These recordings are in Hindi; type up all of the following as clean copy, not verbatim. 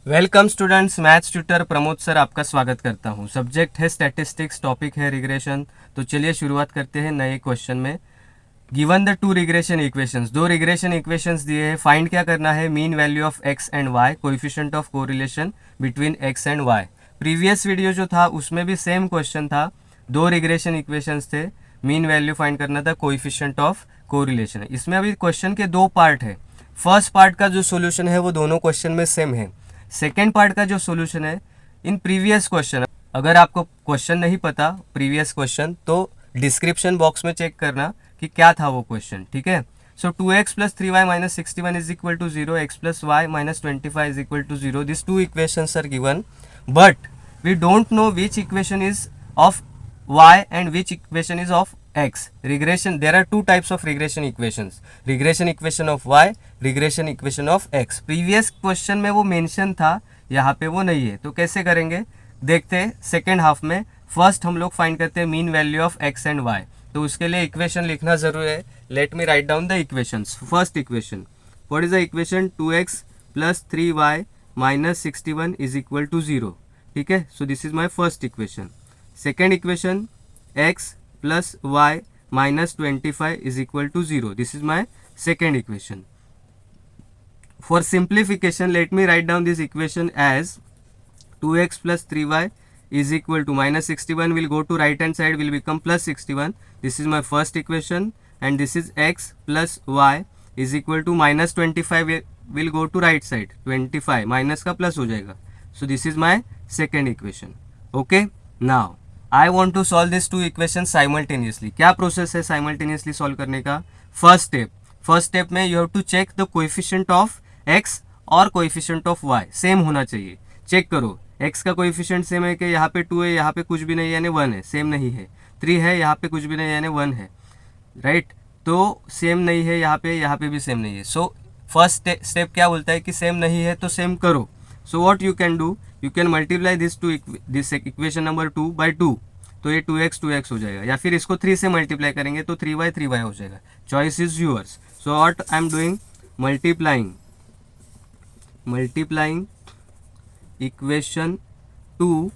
Welcome students, maths tutor Pramod sir आपका स्वागत करता हूं। सब्जेक्ट है स्टैटिस्टिक्स, टॉपिक है रिग्रेशन। तो चलिए शुरुआत करते हैं नए क्वेश्चन में। Given the two regression equations, दो रिग्रेशन इक्वेशंस दिए हैं। फाइंड क्या करना है? Mean value of x and y, coefficient of correlation between x and y. Previous video जो था उसमें भी सेम क्वेश्चन था, दो रिग्रेशन इक्वेशंस थे, मीन वैल्यू फाइंड करना था, कोएफिशिएंट ऑफ कोरिलेशन। इसमें अभी क्वेश्चन के दो पार्ट है। फर्स्ट पार्ट का जो सोल्यूशन है वो दोनों क्वेश्चन में सेम है। सेकेंड पार्ट का जो सोल्यूशन है इन प्रीवियस क्वेश्चन, अगर आपको क्वेश्चन नहीं पता प्रीवियस क्वेश्चन तो डिस्क्रिप्शन बॉक्स में चेक करना कि क्या था वो क्वेश्चन, ठीक है। So 2x plus 3y minus 61 is equal to 0, x plus y minus 25 is equal to 0. This two equations are given, but we don't know which equation is of y and which equation is of x. Regression, there are two types of regression equations: regression equation of y, regression equation of x. previous question में वो मेंशन था, यहाँ पे वो नहीं है। तो कैसे करेंगे देखते हैं सेकेंड हाफ में। फर्स्ट हम लोग फाइंड करते हैं mean value of x and y। तो उसके लिए इक्वेशन लिखना जरूरी है। Let me write down the equations. First equation, what is the equation? 2x plus 3y minus 61 is equal to 0, ठीक है। So this is my first equation. Second equation, x plus y minus 25 is equal to 0. This is my second equation. For simplification, let me write down this equation as 2x plus 3y is equal to minus 61 will go to right hand side, will become plus 61. This is my first equation, and this is x plus y is equal to minus 25 will go to right side, 25 minus का plus हो जाएगा. So this is my second equation. Okay, now I want to solve this two equation simultaneously. क्या प्रोसेस है साइमल्टेनियसली सॉल्व करने का? फर्स्ट स्टेप में you have to check the coefficient of x और कोएफिशिएंट ऑफ वाई सेम होना चाहिए। चेक करो, एक्स का कोएफिशिएंट सेम है कि यहाँ पे 2 है, यहाँ पे कुछ भी नहीं है यानी 1 है, सेम नहीं है। 3 है, यहाँ पे कुछ भी नहीं है यानी 1 है, राइट। तो सेम नहीं है यहाँ पे भी सेम नहीं है। सो फर्स्ट स्टेप क्या बोलता है कि सेम नहीं है तो सेम करो। So what you can do, you can multiply this equation number 2 by 2, तो ये 2x हो जाएगा। या फिर इसको 3 से मल्टीप्लाई करेंगे तो 3y हो जाएगा। Choice is yours. So what I am doing, multiplying equation 2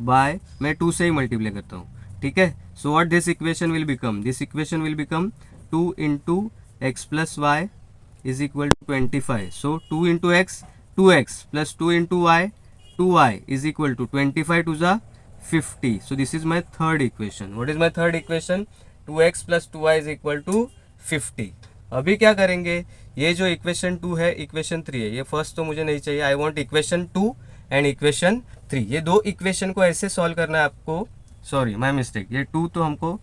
by, मैं 2 से ही मल्टीप्लाई करता हूँ, ठीक है। So what this equation will become, this equation will become 2 into x plus y is equal to 25. So 2 into x 2x plus 2 into y 2y is equal to 25 to the 50. So this is my third equation. What is my third equation? 2x plus 2y is equal to 50. अभी क्या करेंगे, ये जो इक्वेशन 2 है इक्वेशन 3 है, ये फर्स्ट तो मुझे नहीं चाहिए। I want equation 2 and equation 3। ये दो इक्वेशन को ऐसे सॉल्व करना है आपको। सॉरी माई मिस्टेक, ये 2 तो हमको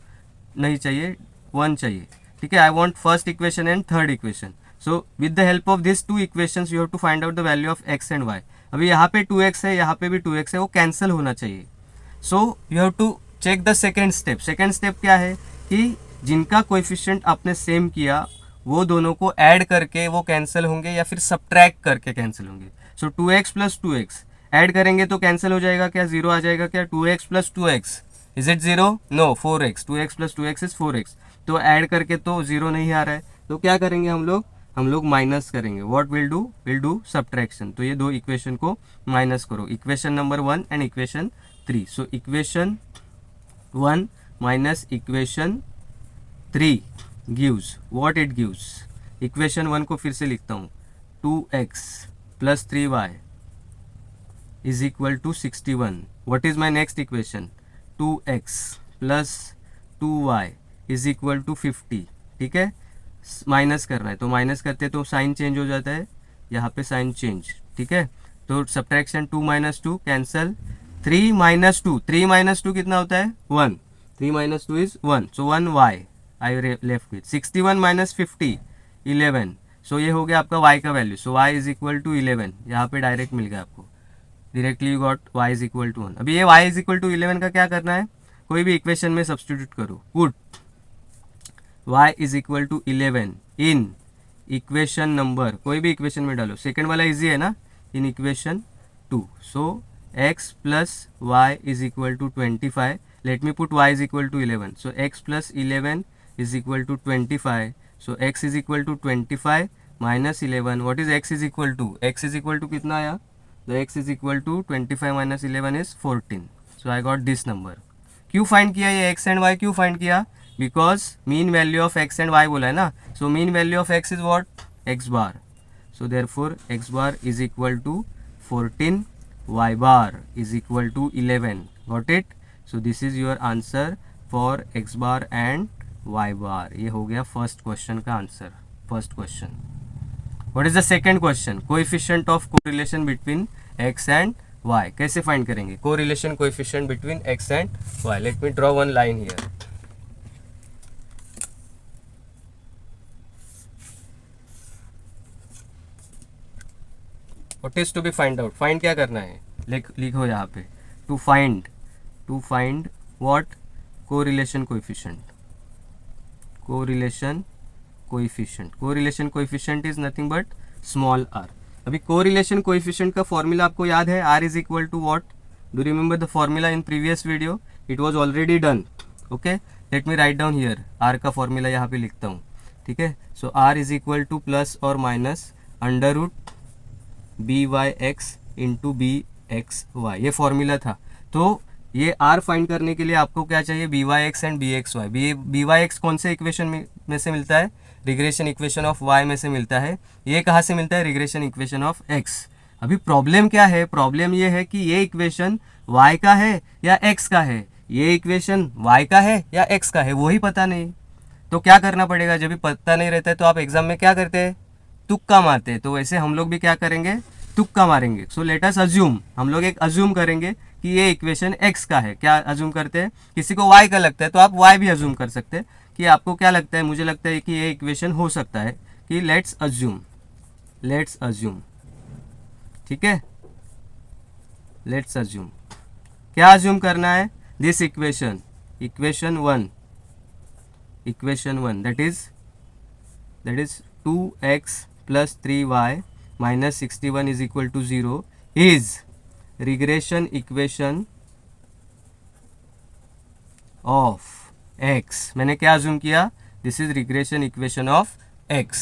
नहीं चाहिए, 1 चाहिए, ठीक है। I want first equation and third equation. So with the help of these two equations you have to find out the value of x and y. अभी यहाँ पे 2x है, यहाँ पे भी 2x है, वो कैंसिल होना चाहिए। So you have to check the second step. Second step क्या है कि जिनका कोएफिशिएंट आपने सेम किया वो दोनों को ऐड करके वो कैंसिल होंगे या फिर सब्ट्रैक्ट करके कैंसिल होंगे। सो 2x प्लस 2x ऐड करेंगे तो कैंसिल हो जाएगा क्या? 0 आ जाएगा क्या? 2x plus 2x is it 0? No, 4x, 2x plus 2x is 4x। तो ऐड करके तो 0 नहीं आ रहा है, तो क्या करेंगे हम लोग माइनस करेंगे। What will do subtraction. तो ये दो इक्वेशन को माइनस करो, equation number 1 and equation 3। So equation 1 minus equation 3 gives what it gives. Equation 1 को फिर से लिखता हूँ, 2x plus 3y is equal to 61। What is my next equation? 2x plus 2y is equal to 50, ठीक है। माइनस करना है तो माइनस करते तो साइन चेंज हो जाता है, यहाँ पे साइन चेंज, ठीक है। तो सब्ट्रैक्शन 2 माइनस 2 कैंसल, 3 माइनस 2 कितना होता है? 1। 3 minus 2 is 1, so 1y I left with. 61 minus 50 11, so ये हो गया आपका y का वैल्यू। So y is equal to 11, यहाँ पे डायरेक्ट मिल गया आपको, directly you got y is equal to 1। अभी ये y इज इक्वल टू 11 का क्या करना है, कोई भी इक्वेशन में सब्सटीट्यूट करो। Good, y is equal to 11 in equation number, कोई भी इक्वेशन में डालो, सेकेंड वाला इजी है ना, in equation 2। So x plus y is equal to 25, let me put y is equal to 11। So x plus 11 is equal to 25। So x is equal to 25 minus 11, what is x is equal to? x is equal to कितना आया? the x is equal to 25 minus 11 is 14. So I got this number. क्यों फाइंड किया ये x and y क्यों फाइंड किया? Because mean value of x and y बोला है ना. So mean value of x is what? x bar. So therefore x bar is equal to 14, y bar is equal to 11. Got it? So this is your answer for x bar and y bar. ये हो गया फर्स्ट क्वेश्चन का answer. First question. What is the second question? Coefficient of correlation between x and y. कैसे फाइंड करेंगे correlation coefficient between x and y? Let me draw one line here. What is to be find out? Find क्या करना है? लिखो यहाँ पे to find what? Correlation coefficient. Correlation coefficient is nothing but small r. अभी कोरिलेशन कोएफिशिएंट का फॉर्मूला आपको याद है? r is equal to what? Do remember the formula in previous video? It was already done. Okay, let me write down here. r का फॉर्मूला यहाँ पे लिखता हूँ. ठीक है. So r is equal to plus और minus under root b Y x into b x y. ये फॉर्मूला था. तो ये r फाइंड करने के लिए आपको क्या चाहिए? B Y x and B x y. B Y x कौन से इक्वेशन में से मिलता है? रिग्रेशन इक्वेशन ऑफ y में से मिलता है. ये कहाँ से मिलता है? Regression equation of x. अभी प्रॉब्लम क्या है? प्रॉब्लम ये है कि ये इक्वेशन y का है या x का है. ये इक्वेशन y का है या x का है, वही पता नहीं. तो क्या करना पड़ेगा? जब भी पता नहीं रहता है तो आप एग्जाम में क्या करते हैं? तुक्का मारते हैं. तो वैसे हम लोग भी क्या करेंगे? तुक्का मारेंगे. So let us assume. हम लोग एक अज्यूम करेंगे कि ये इक्वेशन x का है. क्या अज्यूम करते हैं? किसी को y का लगता है तो आप y भी अज्यूम कर सकते हैं. कि आपको क्या लगता है? मुझे लगता है कि ये इक्वेशन हो सकता है कि लेट्स अज्यूम. ठीक है, लेट्स अज्यूम. क्या अज्यूम करना है? This equation one that is 2x plus 3y minus 61 is equal to 0 is regression equation of x. मैंने क्या अज्यूम किया? This is regression equation of x.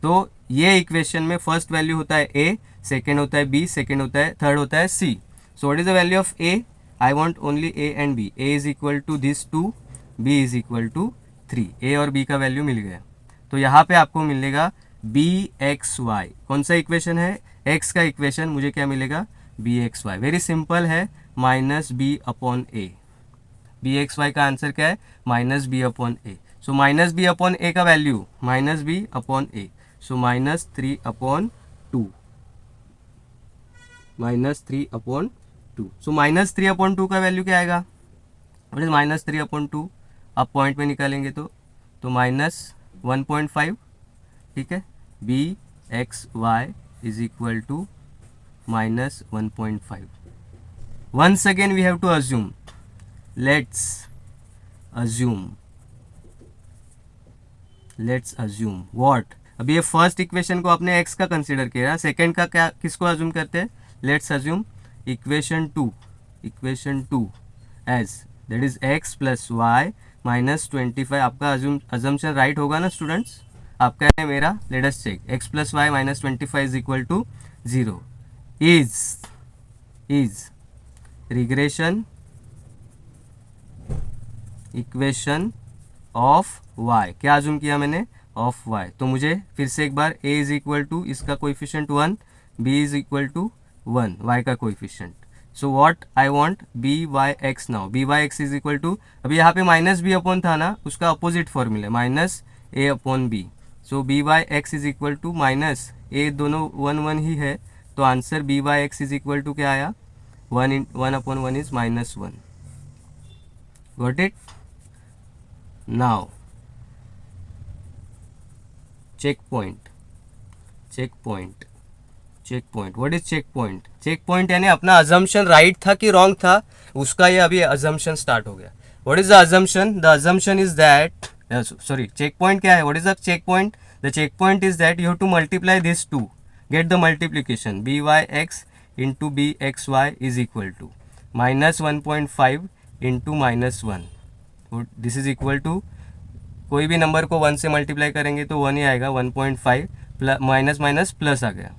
तो ये इक्वेशन में फर्स्ट वैल्यू होता है a, सेकेंड होता है b, थर्ड होता है c. So what is the value of a? I want only a and b. a is equal to this 2, b is equal to 3. a और b का वैल्यू मिल गया. तो यहाँ पे आपको मिलेगा bxy. कौन सा इक्वेशन है? x का इक्वेशन. मुझे क्या मिलेगा? bxy. वेरी सिंपल है. Minus b upon a. bxy का आंसर क्या है? Minus b upon a. So minus b upon a का value minus b upon a. So minus 3 upon 2. So minus 3 upon 2 का वैल्यू क्या आएगा? What is minus 3 upon 2? आप पॉइंट में निकालेंगे तो माइनस 1.5. ठीक है. bxy is equal to minus 1.5. Once again we have to assume. Let's assume what? अभी ये फर्स्ट इक्वेशन को आपने x का कंसीडर किया. सेकंड का क्या, किसको अज्यूम करते हैं? Let's assume equation two as that is x plus y minus 25. आपका अजम्पशन राइट होगा ना स्टूडेंट्स? आपका है मेरा? Let us check. x plus y minus 25 is equal to 0 is regression equation of y. क्या अज्यूम किया मैंने? Of y. तो मुझे फिर से एक बार a इज इक्वल टू इसका coefficient 1, b is equal to 1 y का coefficient. So what I want? by(x) now. by(x) is equal to, अभी यहाँ पे माइनस b अपॉन था ना, उसका opposite formula minus a upon b. So by(x) is equal to minus a, दोनों 1 ही है. तो answer by(x) is equal to क्या आया? 1 upon 1 is minus 1. Got it? Now check point. What is check point? Check point यानी अपना अजम्पशन राइट था कि रॉन्ग था, उसका ये अभी अजम्पशन स्टार्ट हो गया. What is the assumption? The assumption is that, sorry, check point क्या है? What is the check point? The check point is that you have to multiply this two, get the multiplication. by(x) into bxy is equal to minus 1.5 into minus 1. This is equal to, कोई भी नंबर को 1 से मल्टीप्लाई करेंगे तो 1 ही आएगा. 1.5 प्लस माइनस माइनस प्लस आ गया.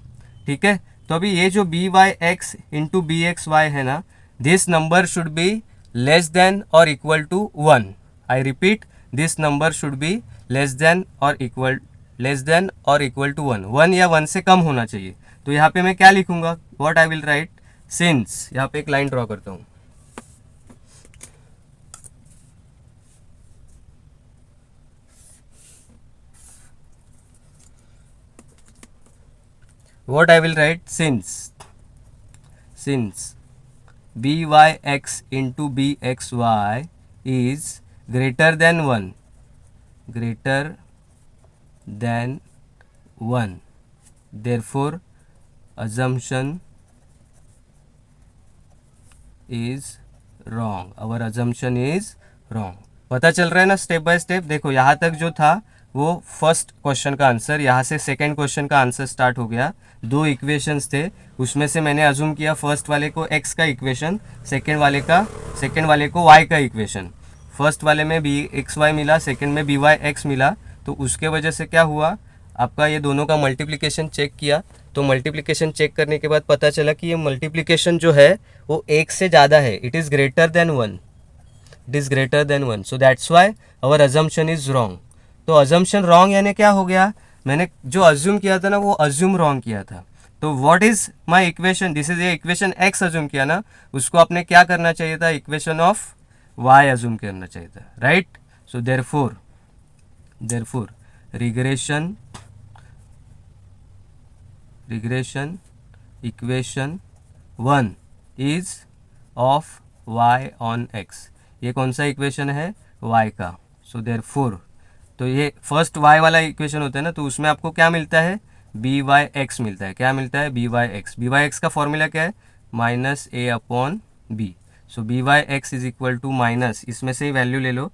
ठीक है. तो अभी ये जो b Y x into b x y है ना, this number should be less than और equal to 1. I repeat, this number should be less than और इक्वल टू 1. 1 या 1 से कम होना चाहिए. तो यहाँ पे मैं क्या लिखूंगा, what I will write, since. यहाँ पे एक लाइन ड्रॉ करता हूँ. what I will write, since byx into bxy is greater than 1, therefore assumption is wrong. our assumption is wrong. पता चल रहा है ना स्टेप बाय स्टेप. देखो यहाँ तक जो था वो फर्स्ट क्वेश्चन का आंसर, यहाँ से सेकंड क्वेश्चन का आंसर स्टार्ट हो गया. 2 इक्वेशंस थे, उसमें से मैंने अज्यूम किया फर्स्ट वाले को x का इक्वेशन, सेकंड वाले को y का इक्वेशन. फर्स्ट वाले में बी एक्स वाई मिला, सेकंड में बी वाई एक्स मिला. तो उसके वजह से क्या हुआ, आपका ये दोनों का मल्टीप्लिकेशन चेक किया. तो मल्टीप्लिकेशन चेक करने के बाद पता चला कि ये मल्टीप्लिकेशन जो है वो 1 से ज़्यादा है. It is greater than 1. So that's why our assumption is wrong. तो अजम्पशन रॉन्ग यानी क्या हो गया, मैंने जो अज्यूम किया था ना वो अज्यूम रॉन्ग किया था. तो what is my equation, this is ये इक्वेशन x अज्यूम किया ना, उसको आपने क्या करना चाहिए था, इक्वेशन ऑफ y अज्यूम करना चाहिए था, right. So therefore regression equation 1 is of y on x. ये कौन सा इक्वेशन है, y का. सो देयरफॉर, तो ये फर्स्ट y वाला इक्वेशन होता है ना, तो उसमें आपको क्या मिलता है, बी वाई एक्स मिलता है. क्या मिलता है, बी वाई एक्स का फॉर्मूला क्या है, minus a upon b. So b Y x is equal to minus, इसमें से ही वैल्यू ले लो,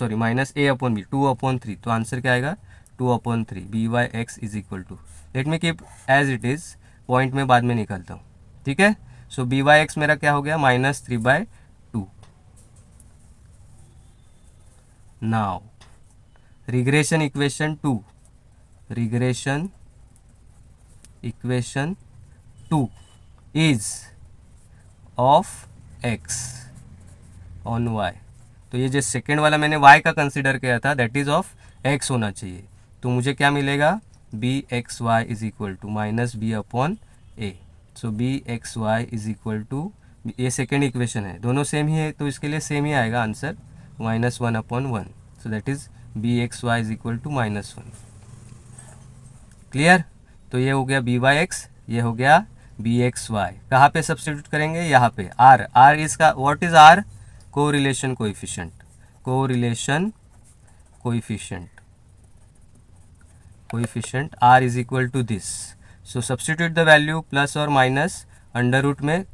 माइनस ए अपॉन बी, 2/3. तो आंसर क्या आएगा, 2/3. B Y x is equal to, let me keep as it is, point में बाद में निकालता हूँ, ठीक है. सो बी वाई एक्स मेरा क्या हो गया, -3/2. Now regression equation 2 is of x on y. तो ये जो सेकेंड वाला मैंने y का कंसिडर किया था, दैट इज ऑफ x होना चाहिए. तो मुझे क्या मिलेगा, b x y is equal to minus b upon a. So b x y is equal to, ये सेकेंड इक्वेशन है, दोनों सेम ही है तो इसके लिए सेम ही आएगा answer, -1/1. So that is b x y is equal to -1. Clear. तो ये हो गया बी वाई एक्स, ये हो गया बी एक्स वाई. कहाँ पे सब्सटीट्यूट करेंगे, यहाँ पे आर इसका, what is r, correlation coefficient r is equal to this. So substitute the value, plus और माइनस, अंडर रूट में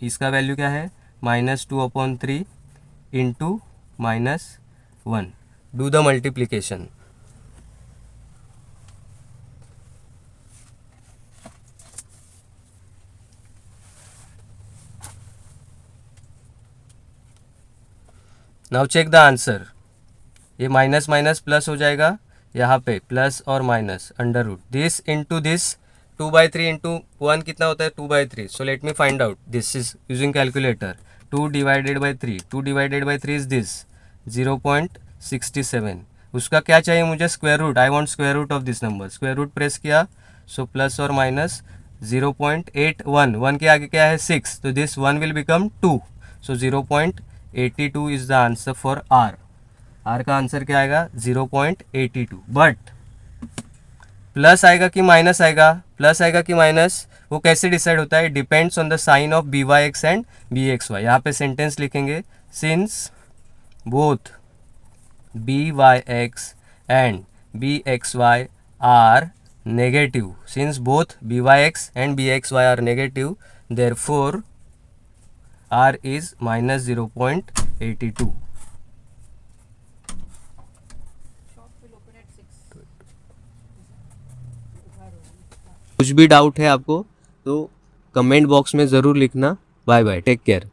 इसका वैल्यू क्या है, -2/3 into -1. Do the multiplication. Now check the answer. ये माइनस माइनस प्लस हो जाएगा, यहाँ पे प्लस और minus, under root, this into this, 2/3 into 1 कितना होता है, 2/3. So let me find out, this is using calculator. 2 divided by 3 is this 0.67. उसका क्या चाहिए मुझे, square root. I want square root of this number. Square root press किया, सो प्लस और माइनस 0.81. 1 के आगे क्या है, 6. तो this 1 will become 2. So 0.82 is the answer for r. R का आंसर क्या आएगा, 0.82. बट प्लस आएगा कि माइनस आएगा, वो कैसे डिसाइड होता है, depends on the sign of B Y x and B x Y. यहाँ पे सेंटेंस लिखेंगे, since both B Y x and B x Y are negative, therefore R is -0.82. कुछ भी डाउट है आपको तो कमेंट बॉक्स में ज़रूर लिखना. Bye bye, take care.